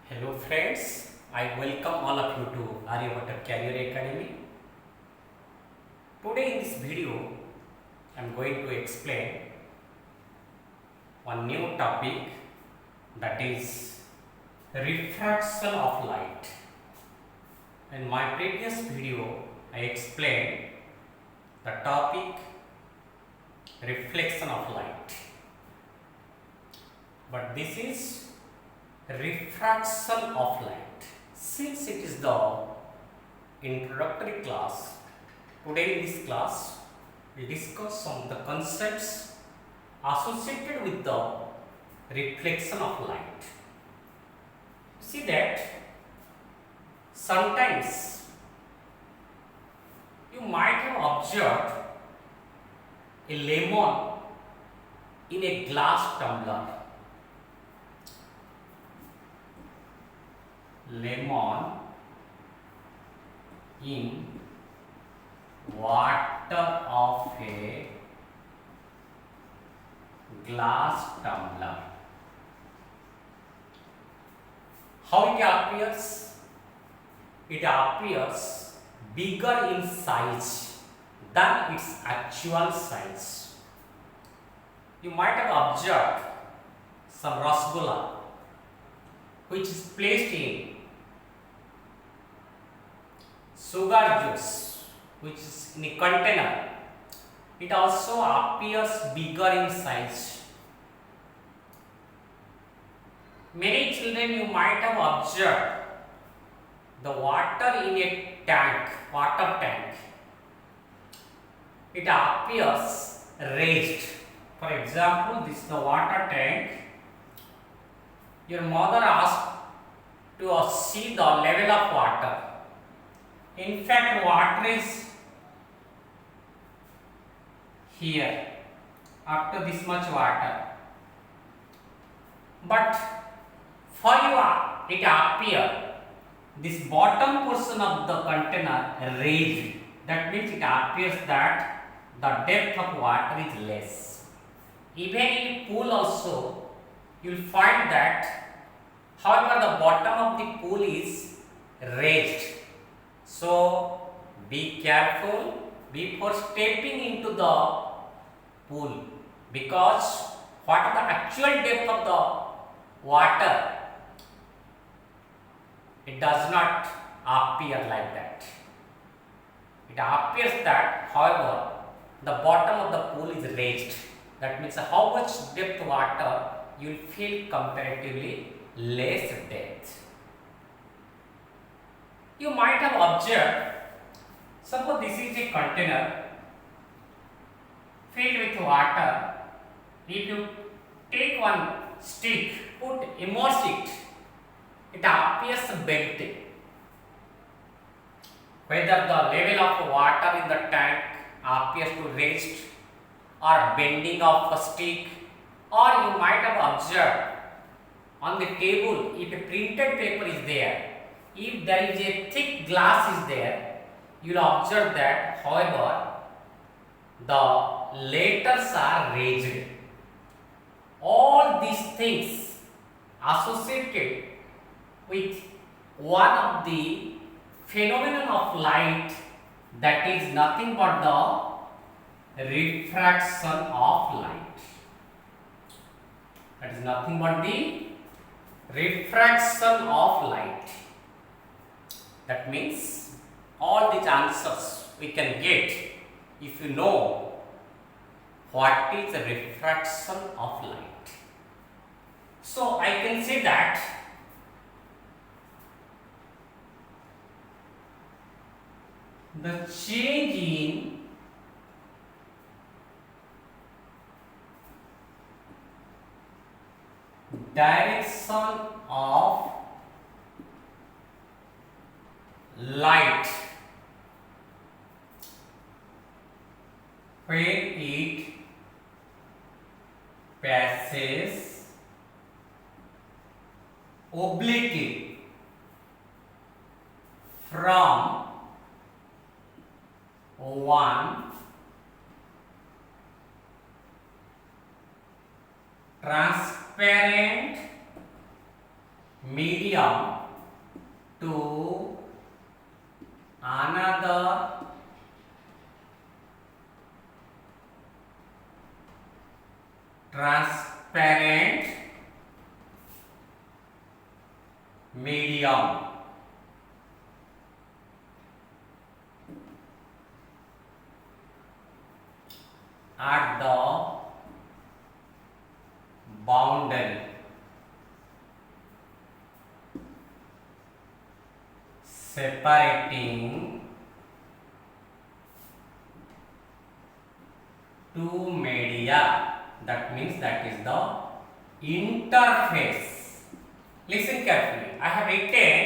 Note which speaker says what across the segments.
Speaker 1: Hello friends, I welcome all of you to Aryabhatta Career Academy. Today in this video, I am going to explain one new topic, that is refraction of light. In my previous video, I explained the topic reflection of light, but this is refraction of light. Since it is the introductory class, today in this class we discuss some of the concepts associated with the reflection of light. See that sometimes you might have observed a lemon in a glass tumbler. Lemon in water of a glass tumbler. How it appears? It appears bigger in size than its actual size. You might have observed some rasgulla which is placed in sugar juice, which is in a container. It also appears bigger in size. Many children, you might have observed the water in a tank, water tank. It appears raised. For example, this is the water tank. Your mother asked to see the level of water. In fact, water is here, up to this much water. But for you, it appears this bottom portion of the container raised. That means it appears that the depth of water is less. Even in pool also, you will find that, however, the bottom of the pool is raised. So be careful before stepping into the pool, because what is the actual depth of the water? It does not appear like that. It appears that, however, the bottom of the pool is raised. That means how much depth water you will feel comparatively less depth. You might have observed, suppose this is a container filled with water. If you take one stick, immerse it, it appears bent. Whether the level of water in the tank appears to raised or bending of a stick, or you might have observed on the table, if a printed paper is there, if there is a thick glass is there, you will observe that, however, the letters are raised. All these things associated with one of the phenomenon of light, that is nothing but the refraction of light. That is nothing but the refraction of light. That means all these answers we can get if you know what is the refraction of light. So I can say that the change in direction of light when it passes obliquely from one transparent medium to another transparent medium. At the boundary, separating two media. That means that is the interface. Listen carefully. I have written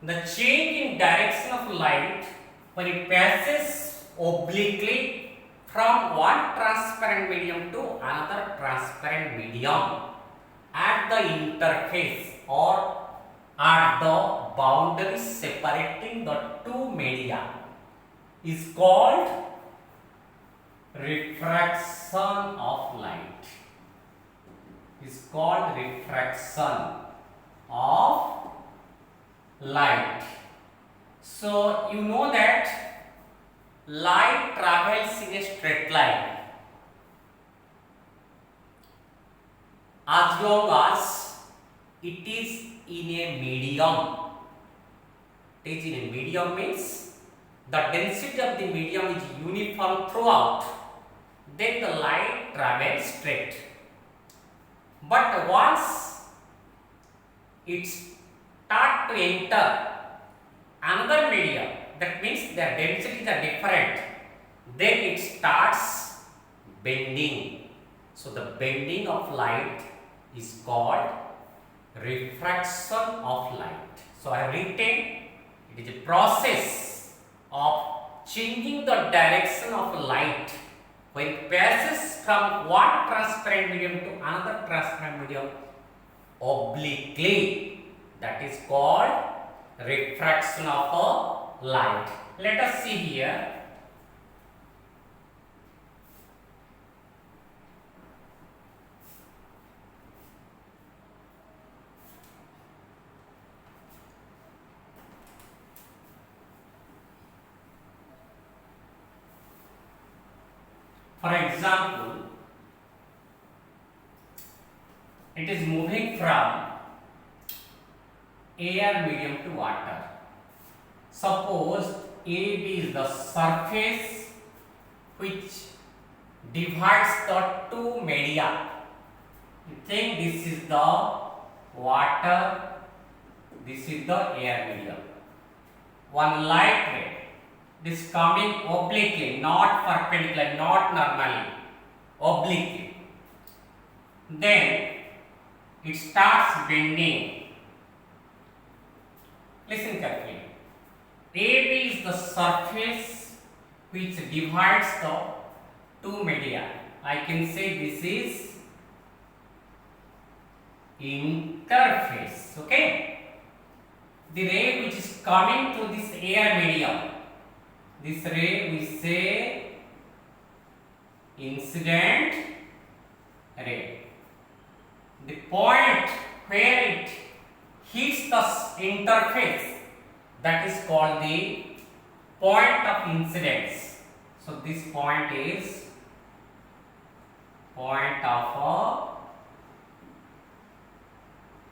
Speaker 1: the change in direction of light when it passes obliquely from one transparent medium to another transparent medium at the interface or at the boundary separating the two media is called refraction of light. Is called refraction of light. So you know that light travels in a straight line as long as it is in a medium. It is in a medium means the density of the medium is uniform throughout. Then the light travels straight. But once it starts to enter another medium, that means their densities are different, then it starts bending. So the bending of light is called refraction of light. So I have written it is a process of changing the direction of light when it passes from one transparent medium to another transparent medium obliquely. That is called refraction of a light. Let us see here. For example, it is moving from air medium to water. Suppose AB is the surface which divides the two media. You think this is the water, this is the air medium. One light ray is coming obliquely, not perpendicular, not normally, obliquely. Then it starts bending. Listen carefully. AB is the surface which divides the two media. I can say this is interface. Okay. The ray which is coming through this air medium, this ray we say incident ray. The point where it hits the interface, that is called the point of incidence. So this point is point of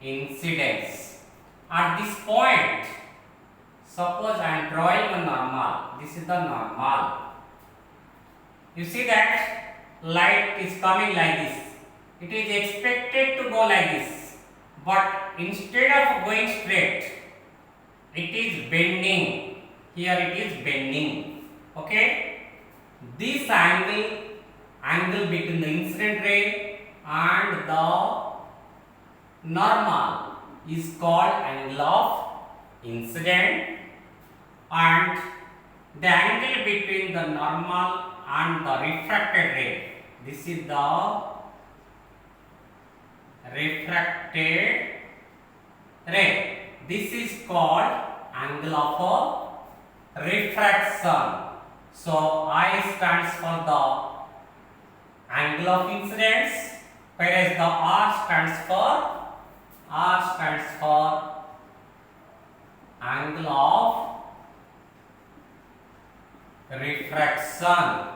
Speaker 1: incidence. At this point, suppose I am drawing a normal. This is the normal. You see that light is coming like this. It is expected to go like this. But instead of going straight, it is bending. Here it is bending. Okay. This angle between the incident ray and the normal is called angle of incident, and the angle between the normal and the refracted ray, this is the refracted ray. This is called angle of refraction. So I stands for the angle of incidence, whereas the R stands for R stands for angle of refraction.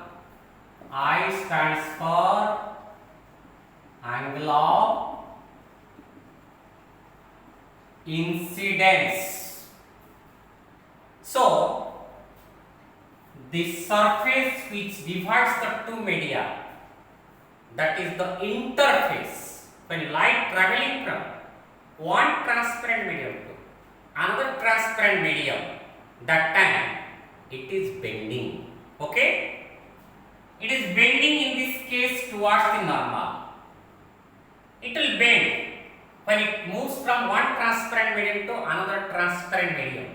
Speaker 1: I stands for angle of incidence. So, the surface which divides the two media, that is the interface, when light traveling from one transparent medium to another transparent medium, that time it is bending. Okay? It is bending in this case towards the normal. It will bend when it moves from one transparent medium to another transparent medium.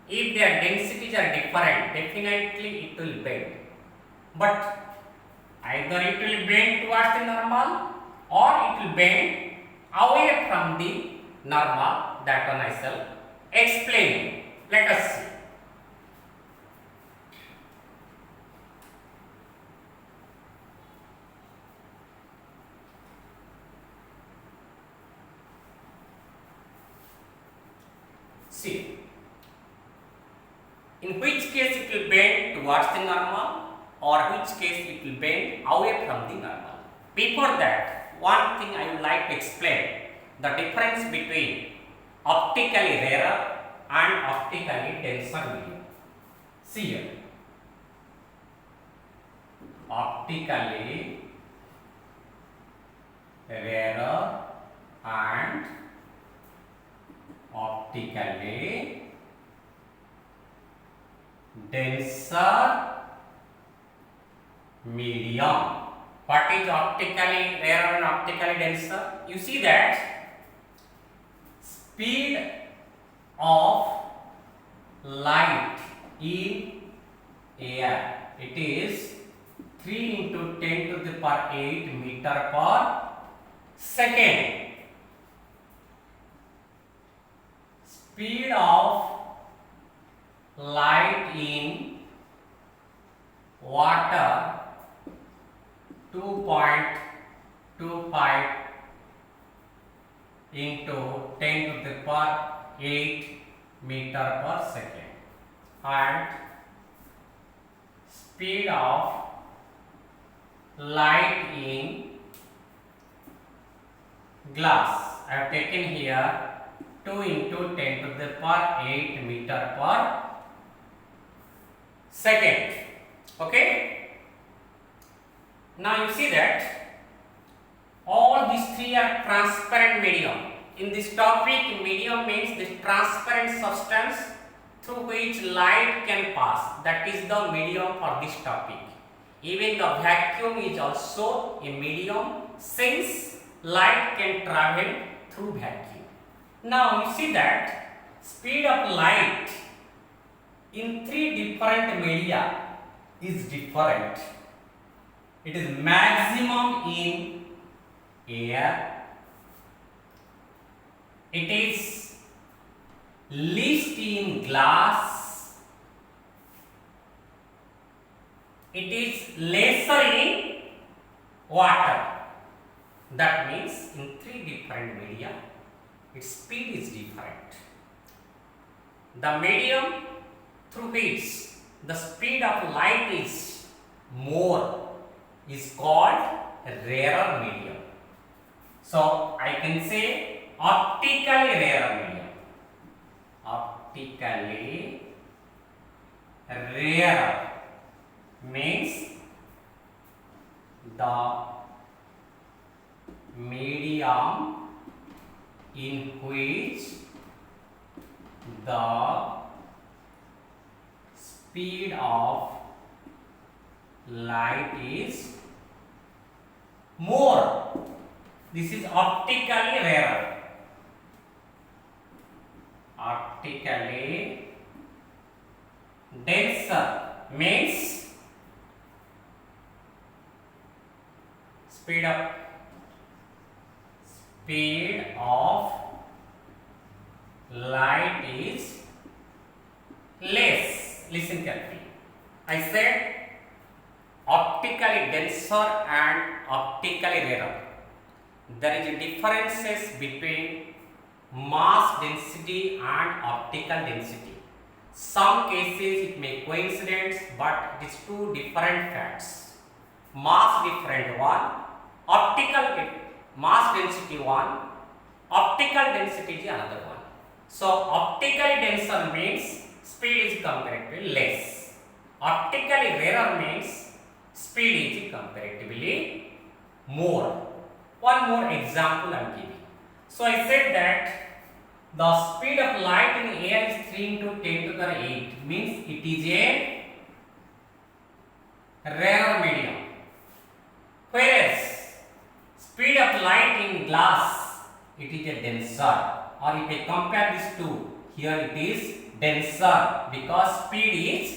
Speaker 1: If their densities are different, definitely it will bend. But either it will bend towards the normal or it will bend away from the normal. That one I shall explain. Let us see. See, in which case it will bend towards the normal or which case it will bend away from the normal. Before that, one thing I would like to explain, the difference between optically rarer and optically denser medium. See here, optically rarer and optically denser medium. What is optically rarer and optically denser? You see that speed of light in air, it is 3 into 10 to the power 8 meter per second. Speed of light in water 2.25 into 10 to the power 8 meter per second, and speed of light in glass, I have taken here 2 into 10 to the power 8 meter per second. Okay? Now you see that all these three are transparent medium. In this topic, medium means this transparent substance through which light can pass. That is the medium for this topic. Even the vacuum is also a medium since light can travel through vacuum. Now you see that speed of light in three different media is different. It is maximum in air, it is least in glass, it is lesser in water. That means in three different media its speed is different. The medium through which the speed of light is more is called rarer medium. So I can say optically rarer medium. Optically rarer means the medium in which the speed of light is more. This is optically rarer. Optically denser means speed of light is less. Listen carefully. I said optically denser and optically rarer. There is a differences between mass density and optical density. Some cases it may coincidence, but it is two different facts. Mass different one, optical mass density one, optical density is another one. So optically denser means speed is comparatively less. Optically rarer means speed is comparatively more. One more example I am giving. So I said that the speed of light in air is 3 into 10 to the 8, means it is a rarer medium. Whereas speed of light in glass, it is a denser. Or if I compare these two, here it is denser because speed is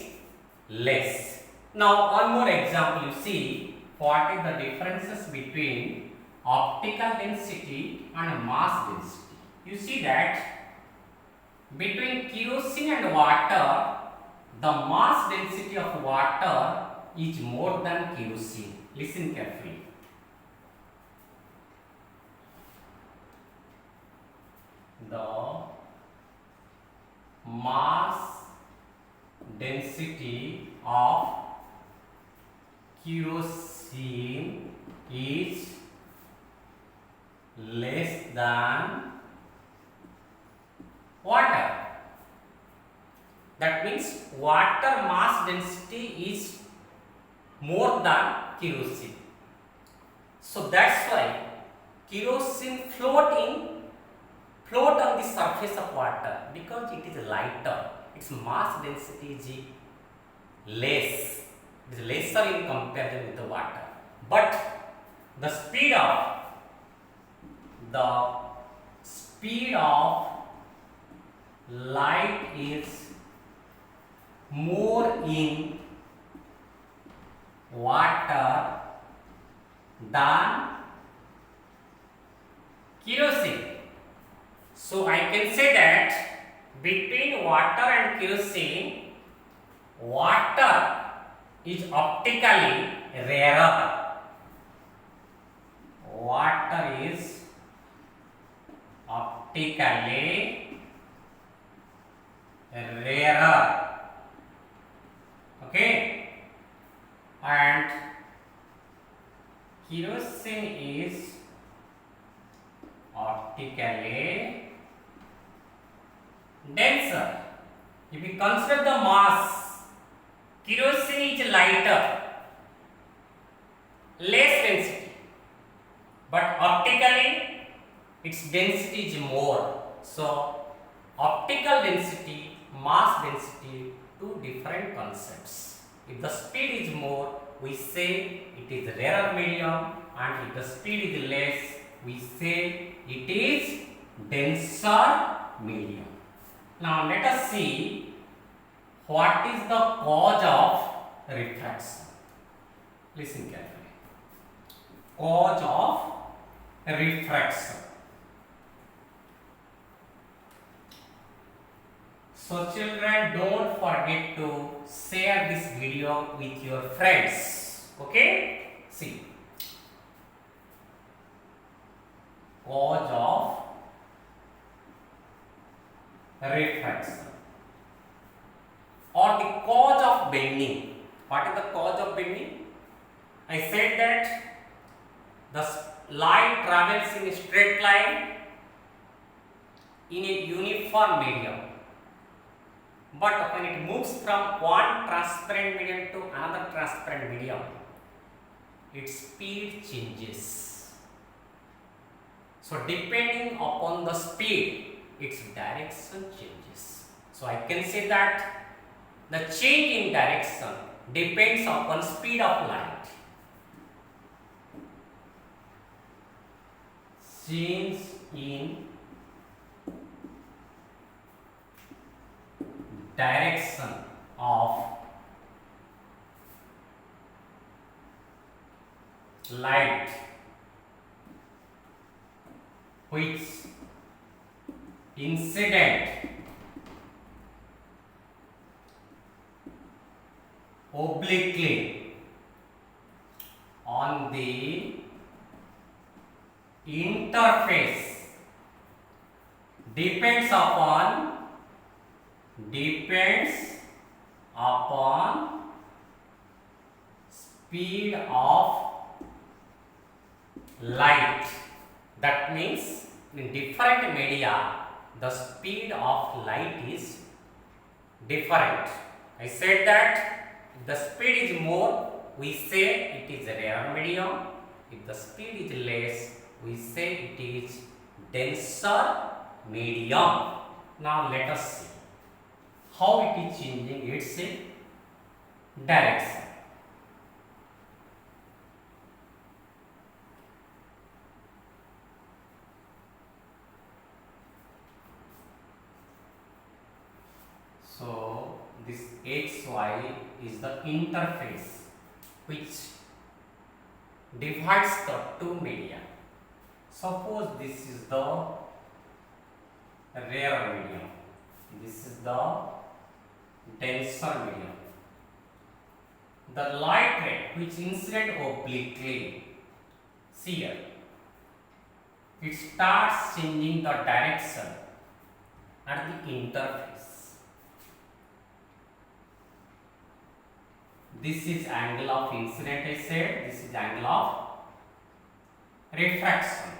Speaker 1: less. Now one more example, you see what is the differences between optical density and mass density. You see that between kerosene and water, the mass density of water is more than kerosene. Listen carefully. The mass density of kerosene is less than water. That means water mass density is more than kerosene. So that's why kerosene float on the surface of water because it is lighter. Its mass density is less. It is lesser in comparison with the water. But the speed of light is more in water than kerosene. So I can say that between water and kerosene, water is optically rarer. Water is optically rarer. Okay, and kerosene is optically denser. If we consider the mass, kerosene is lighter, less density, but optically its density is more. So optical density, mass density, two different concepts. If the speed is more, we say it is rarer medium, and if the speed is less, we say it is denser medium. Now let us see what is the cause of refraction. Listen carefully. Cause of refraction. So children, don't forget to share this video with your friends. Okay? See. Cause of refraction or the cause of bending. What is the cause of bending? I said that the light travels in a straight line in a uniform medium, but when it moves from one transparent medium to another transparent medium, its speed changes. So depending upon the speed, its direction changes. So I can say that the change in direction depends upon speed of light. Change in direction of light, which incident obliquely on the interface depends upon speed of light. That means in different media the speed of light is different. I said that if the speed is more, we say it is a rarer medium. If the speed is less, we say it is denser medium. Now let us see how it is changing its direction. So this XY is the interface which divides the two media. Suppose this is the rarer medium, this is the denser medium. The light ray which incident obliquely, see here, it starts changing the direction at the interface. This is angle of incident, I said, this is angle of refraction.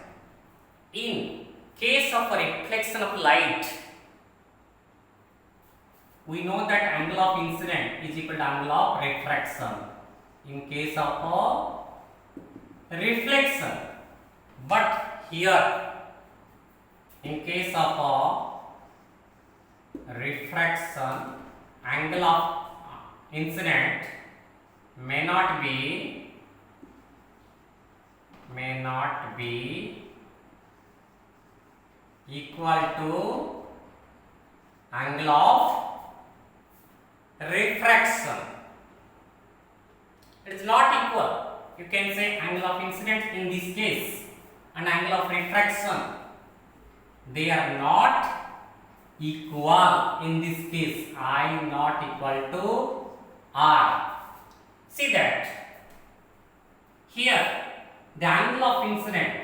Speaker 1: In case of a reflection of light, we know that angle of incident is equal to angle of refraction. In case of a reflection, but here in case of a refraction, angle of incident may not be equal to angle of refraction. It is not equal. You can say angle of incident in this case and angle of refraction, they are not equal in this case. I not equal to R. See that here the angle of incident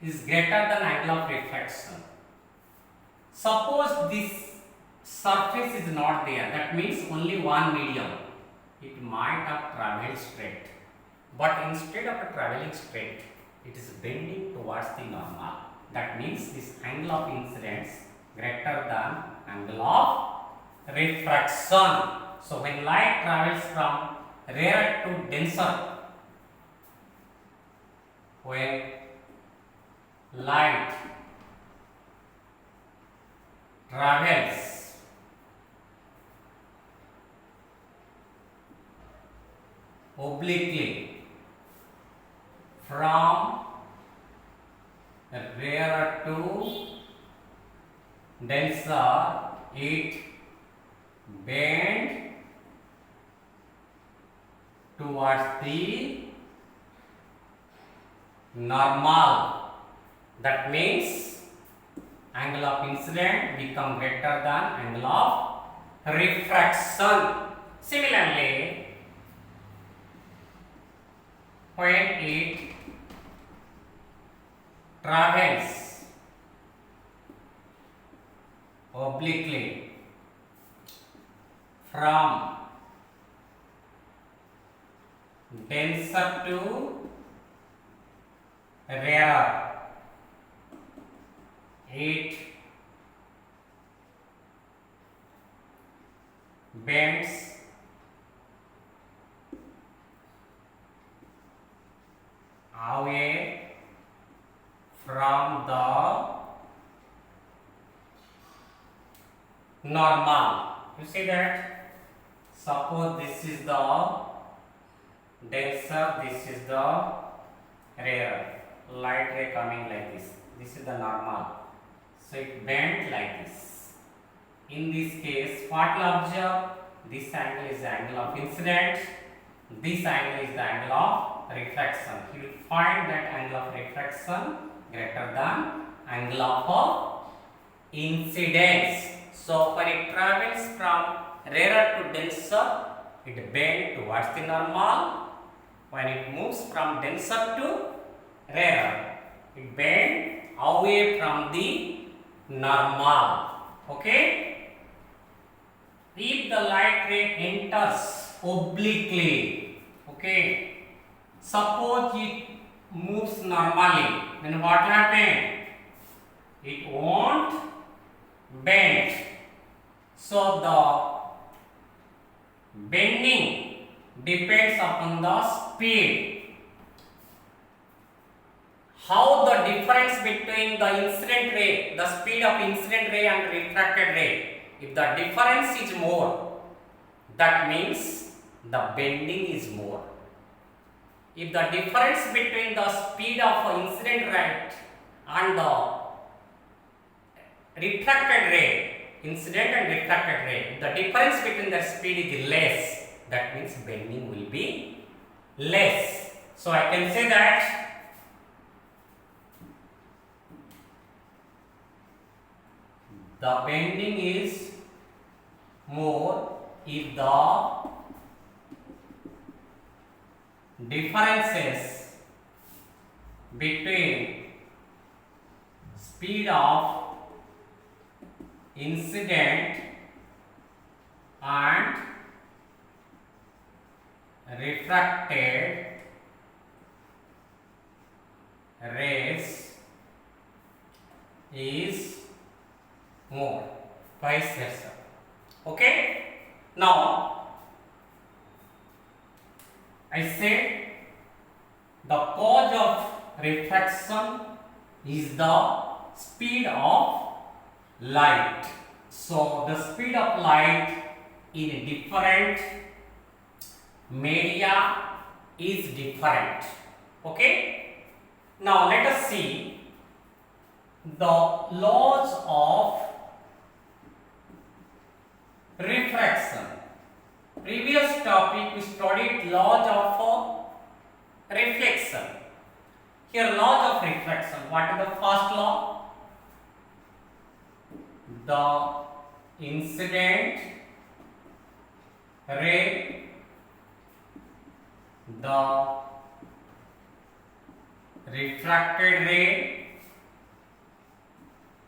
Speaker 1: is greater than angle of refraction. Suppose this surface is not there, that means only one medium, it might have traveled straight, but instead of traveling straight, it is bending towards the normal. That means this angle of incidence greater than angle of refraction. So when light travels from rarer to denser, when light travels obliquely from rarer to denser, it bends towards the normal. That means angle of incident become greater than angle of refraction. Similarly, when it travels obliquely from denser to rarer, it bends away from the normal. You see that? Suppose this is the denser, this is the rarer. Light ray coming like this. This is the normal. So it bent like this. In this case, what will observe? This angle is the angle of incident. This angle is the angle of refraction. You will find that angle of refraction greater than angle of incidence. So when it travels from rarer to denser, it bends towards the normal. When it moves from denser to rarer, it bends away from the normal. Okay? If the light ray enters obliquely, okay, suppose it moves normally, then what will happen? It won't bend. So the bending depends upon the speed. How the difference between the incident ray, the speed of incident ray and refracted ray, if the difference is more, that means the bending is more. If the difference between the speed of incident ray and the refracted ray, incident and refracted ray, the difference between the speed is less, that means bending will be less. So I can say that the bending is more if the differences between speed of incident and refracted rays is more, vice versa. Okay? Now, I said the cause of refraction is the speed of light. So, the speed of light in different media is different. Okay? Now, let us see the laws of refraction. Previous topic we studied laws of reflection. Here laws of refraction. What is the first law? The incident ray, the refracted ray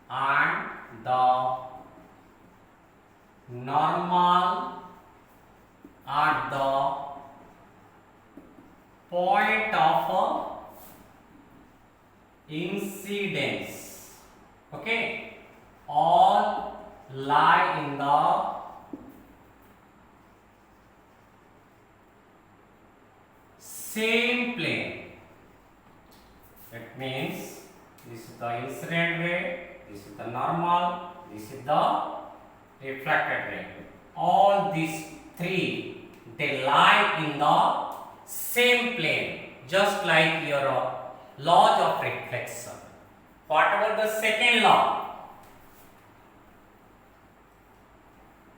Speaker 1: and the normal at the point of incidence, okay, all lie in the same plane. That means this is the incident ray, this is the normal, this is the refracted ray. All these three, they lie in the same plane, just like your laws of reflection. What about the second law?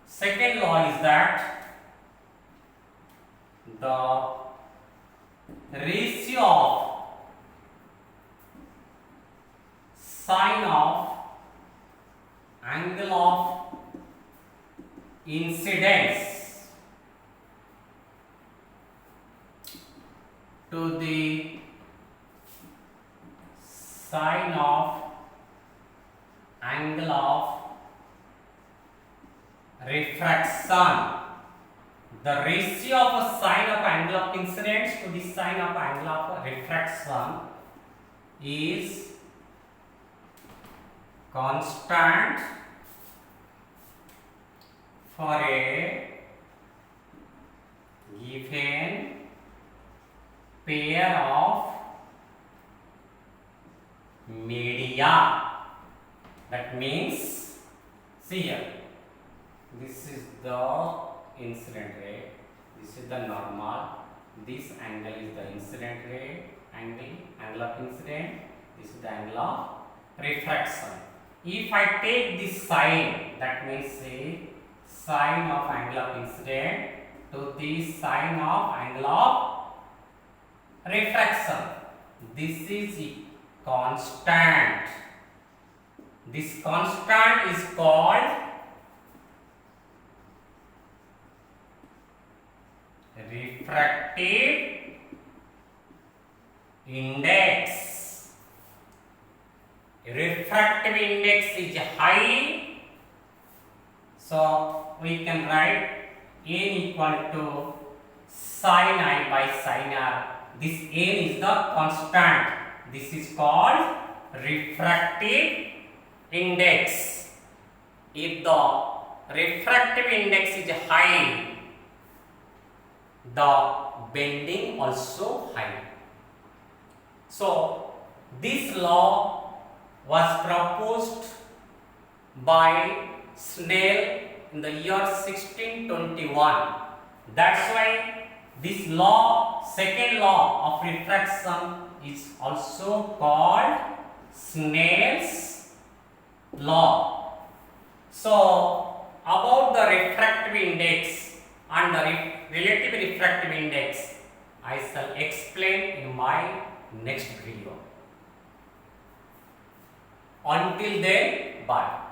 Speaker 1: Second law is that the ratio of sine of angle of incidence to the sine of angle of refraction. The ratio of sine of angle of incidence to the sine of angle of refraction is constant for a given pair of media. That means, see here, this is the incident ray, this is the normal, this angle is the incident ray angle of incident, this is the angle of refraction. If I take this sine, that means say sine of angle of incident to the sine of angle of refraction, this is a constant. This constant is called refractive index. Refractive index is high, so we can write n equal to sin I by sin r. This n is the constant. This is called refractive index. If the refractive index is high, the bending also high. So this law was proposed by Snell in the year 1621. That's why this law, second law of refraction, is also called Snell's law. So about the refractive index and the relative refractive index, I shall explain in my next video. Until then, bye.